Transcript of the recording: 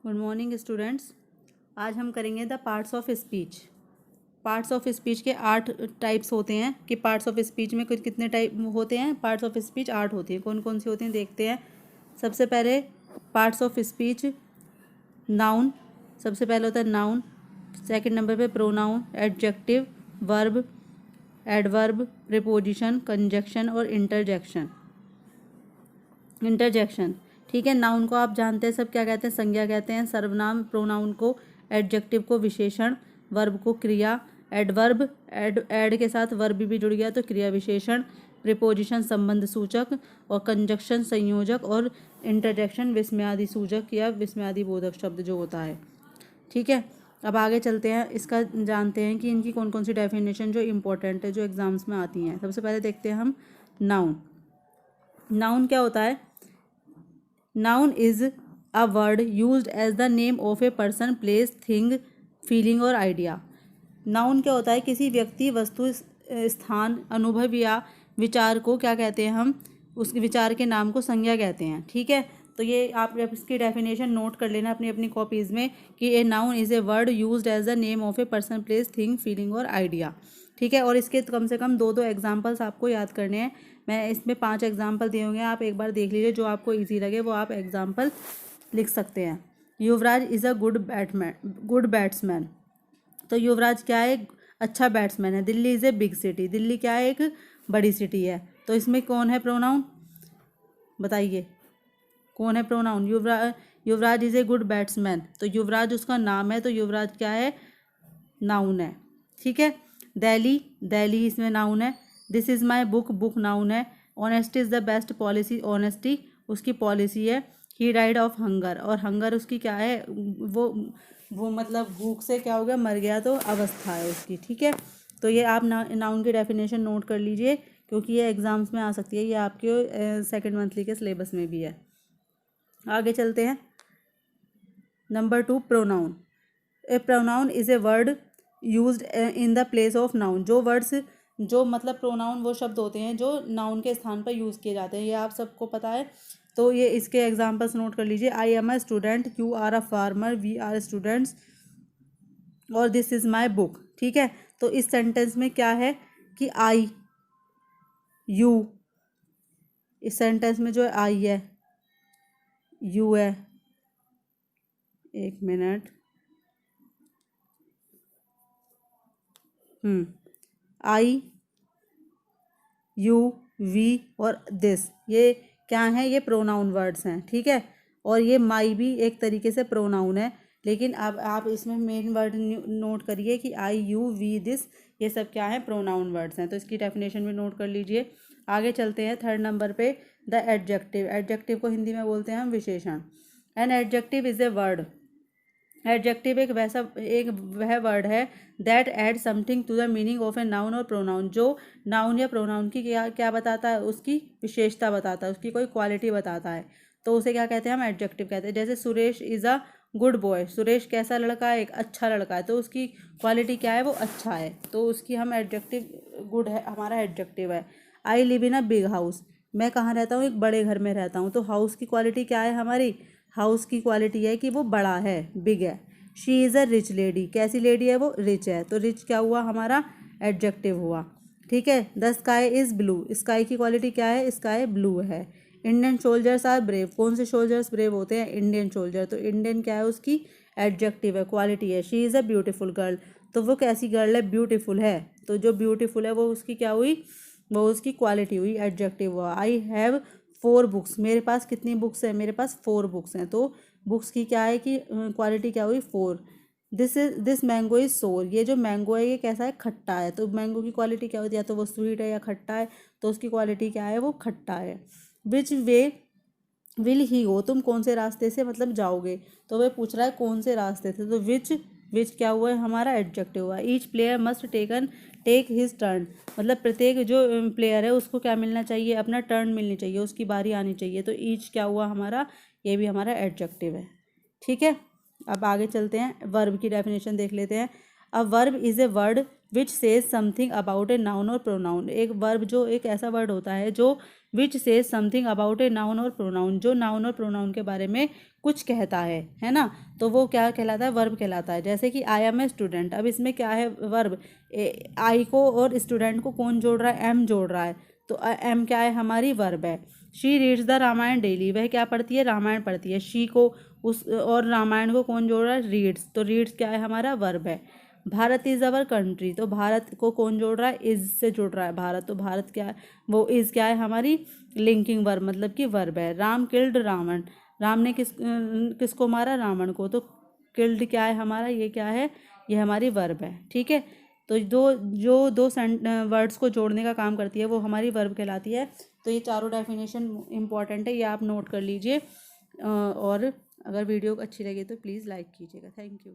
Good morning students. आज हम करेंगे the parts of speech. Parts of speech के 8 टाइप्स होते हैं कि पार्ट्स ऑफ स्पीच में कुछ कितने टाइप होते हैं। पार्ट्स ऑफ स्पीच 8 होती हैं। कौन कौन सी होती हैं देखते हैं। सबसे पहले पार्ट्स ऑफ स्पीच नाउन। सबसे पहले होता है नाउन। सेकंड नंबर पे pronoun, adjective, verb, adverb, preposition, conjunction और इंटरजेक्शन। ठीक है। नाउन को आप जानते हैं सब क्या कहते हैं, संज्ञा कहते हैं, सर्वनाम। प्रोनाउन को, एडजेक्टिव को विशेषण, वर्ब को क्रिया, एडवर्ब एड के साथ वर्ब भी जुड़ गया तो क्रिया विशेषण, प्रीपोजिशन संबंध सूचक और कंजक्शन संयोजक और इंटरजेक्शन विस्मयादि सूचक या विस्मयादि बोधक शब्द जो होता है। ठीक है। अब आगे चलते हैं, इसका जानते हैं कि इनकी कौन कौन सी डेफिनेशन जो इम्पोर्टेंट है, जो एग्जाम्स में आती हैं। सबसे पहले देखते हैं हम नाउन। नाउन क्या होता है? Noun is a word used as the name of a person, place, thing, feeling और आइडिया। नाउन क्या होता है? किसी व्यक्ति, वस्तु, स्थान, अनुभव या विचार को क्या कहते हैं हम? उस विचार के नाम को संज्ञा कहते हैं। ठीक है। तो ये आप इसकी डेफिनेशन नोट कर लेना अपनी अपनी कॉपीज़ में कि a noun is a word used as the name of a person, place, thing, feeling और आइडिया। ठीक है। और इसके कम से कम दो एग्जाम्पल्स आपको याद करने हैं। मैं इसमें 5 एग्जाम्पल दिए होंगे, आप एक बार देख लीजिए, जो आपको इजी लगे वो आप एग्जाम्पल लिख सकते हैं। युवराज इज़ अ गुड बैट्समैन। तो युवराज क्या है? अच्छा बैट्समैन है। Delhi is a big city. Delhi क्या है? एक बड़ी सिटी है। तो इसमें कौन है प्रोनाउन? बताइए कौन है pronoun? Yuvraj is a good batsman. तो युवराज उसका नाम है, तो युवराज क्या है? नाउन है। ठीक है। दिल्ली इसमें नाउन है। This is my book noun है। Honesty is the best policy. Honesty उसकी पॉलिसी है। ही डाइड ऑफ हंगर, और हंगर उसकी क्या है? वो मतलब भूख से क्या हो गया? मर गया, तो अवस्था है उसकी। ठीक है। तो ये आप नाउन की डेफिनेशन नोट कर लीजिए, क्योंकि ये एग्जाम्स में आ सकती है। ये आपके सेकेंड मंथली के सिलेबस में भी है। आगे चलते हैं। Number 2, pronoun. A pronoun is a word used in the place of noun. जो वर्ड्स, जो मतलब प्रोनाउन वो शब्द होते हैं जो नाउन के स्थान पर यूज़ किए जाते हैं। ये आप सबको पता है। तो ये इसके एग्जांपल्स नोट कर लीजिए। I am a student, you are a farmer, we are students, और दिस इज़ माई बुक। ठीक है। तो इस सेंटेंस में क्या है कि आई, यू, इस सेंटेंस में जो आई है, यू है, एक मिनट, आई, यू, वी और दिस, ये क्या हैं? ये प्रोनाउन वर्ड्स हैं। ठीक है। और ये माई भी एक तरीके से प्रोनाउन है, लेकिन अब आप इसमें मेन वर्ड नोट करिए कि आई, यू, वी, दिस, ये सब क्या है? प्रोनाउन वर्ड्स हैं। तो इसकी डेफिनेशन भी नोट कर लीजिए। आगे चलते हैं थर्ड नंबर पे, द एडजेक्टिव। एडजेक्टिव को हिंदी में बोलते हैं हम विशेषण। An adjective is a word. Adjective एक वह वर्ड है that add something to the meaning of a noun और प्रोनाउन, जो नाउन या प्रोनाउन की क्या बताता है? उसकी विशेषता बताता है, उसकी कोई क्वालिटी बताता है। तो उसे क्या कहते हैं? हम एडजेक्टिव कहते हैं। जैसे Suresh is a good boy. Suresh कैसा लड़का है? एक अच्छा लड़का है। तो उसकी क्वालिटी क्या है? वो अच्छा है। तो उसकी हम एडजेक्टिव, गुड है हमारा एडजेक्टिव है। I live in a big house. मैं कहाँ रहता हूँ? एक बड़े घर में रहता हूँ। तो हाउस की क्वालिटी क्या है हमारी? हाउस की क्वालिटी है कि वो बड़ा है, बिग है। She is a rich lady. कैसी लेडी है? वो रिच है। तो रिच क्या हुआ? हमारा एडजेक्टिव हुआ। ठीक है। The sky is blue. Sky की क्वालिटी क्या है? स्काई ब्लू है। Indian soldiers are brave. कौन से सोल्जर्स ब्रेव होते हैं? Indian soldier. तो इंडियन क्या है? उसकी एडजेक्टिव है, क्वालिटी है। She is a beautiful girl. तो वो कैसी गर्ल है? ब्यूटीफुल है। तो जो ब्यूटीफुल है वो उसकी क्या हुई? वो उसकी क्वालिटी हुई, एडजेक्टिव हुआ। I have 4 books. मेरे पास कितनी बुक्स हैं? मेरे पास 4 बुक्स हैं। तो बुक्स की क्या है कि क्वालिटी क्या हुई? 4। दिस मैंगो इज़ सोर। ये जो मैंगो है ये कैसा है? खट्टा है। तो मैंगो की क्वालिटी क्या होती है? या तो वो स्वीट है या खट्टा है। तो उसकी क्वालिटी क्या है? वो खट्टा है। विच वे विल ही गो। तुम कौन से रास्ते से मतलब जाओगे? तो वह पूछ रहा है कौन से रास्ते से। तो विच क्या हुआ है? हमारा एडजेक्टिव हुआ। Each player must take his turn. मतलब प्रत्येक जो प्लेयर है उसको क्या मिलना चाहिए? अपना टर्न मिलनी चाहिए, उसकी बारी आनी चाहिए। तो ईच क्या हुआ हमारा? ये भी हमारा एडजेक्टिव है। ठीक है। अब आगे चलते हैं, वर्ब की डेफिनेशन देख लेते हैं। A verb is a word which says something about A noun और प्रोनाउन। एक वर्ब जो एक ऐसा वर्ड होता है जो which says something about A noun और प्रोनाउन, जो नाउन और प्रोनाउन के बारे में कुछ कहता है ना, तो वो क्या कहलाता है, वर्ब कहलाता है। जैसे कि आई एम ए स्टूडेंट, अब इसमें क्या है, वर्ब, आई को और स्टूडेंट को कौन जोड़ रहा है, एम जोड़ रहा है, तो एम क्या है, हमारी वर्ब है। She reads the Ramayana daily, वह क्या पढ़ती है, रामायण पढ़ती है। शी को उस और रामायण को कौन जोड़ रहा है, रीड्स, तो रीड्स क्या है, हमारा वर्ब है। भारत इज़ अवर कंट्री, तो भारत को कौन जोड़ रहा है, इज़ से जोड़ रहा है भारत, तो भारत क्या है, वो इज़ क्या है, हमारी लिंकिंग वर्ब, मतलब कि वर्ब है। राम किल्ड रावण, राम ने किसको मारा, रावण को, तो किल्ड क्या है हमारा, ये क्या है, ये हमारी वर्ब है। ठीक है, तो दो वर्ड्स को जोड़ने का काम करती है वो हमारी वर्ब कहलाती है। तो ये चारों डेफिनेशन इंपॉर्टेंट है, ये आप नोट कर लीजिए। और अगर वीडियो अच्छी लगे तो प्लीज़ लाइक कीजिएगा। Thank you.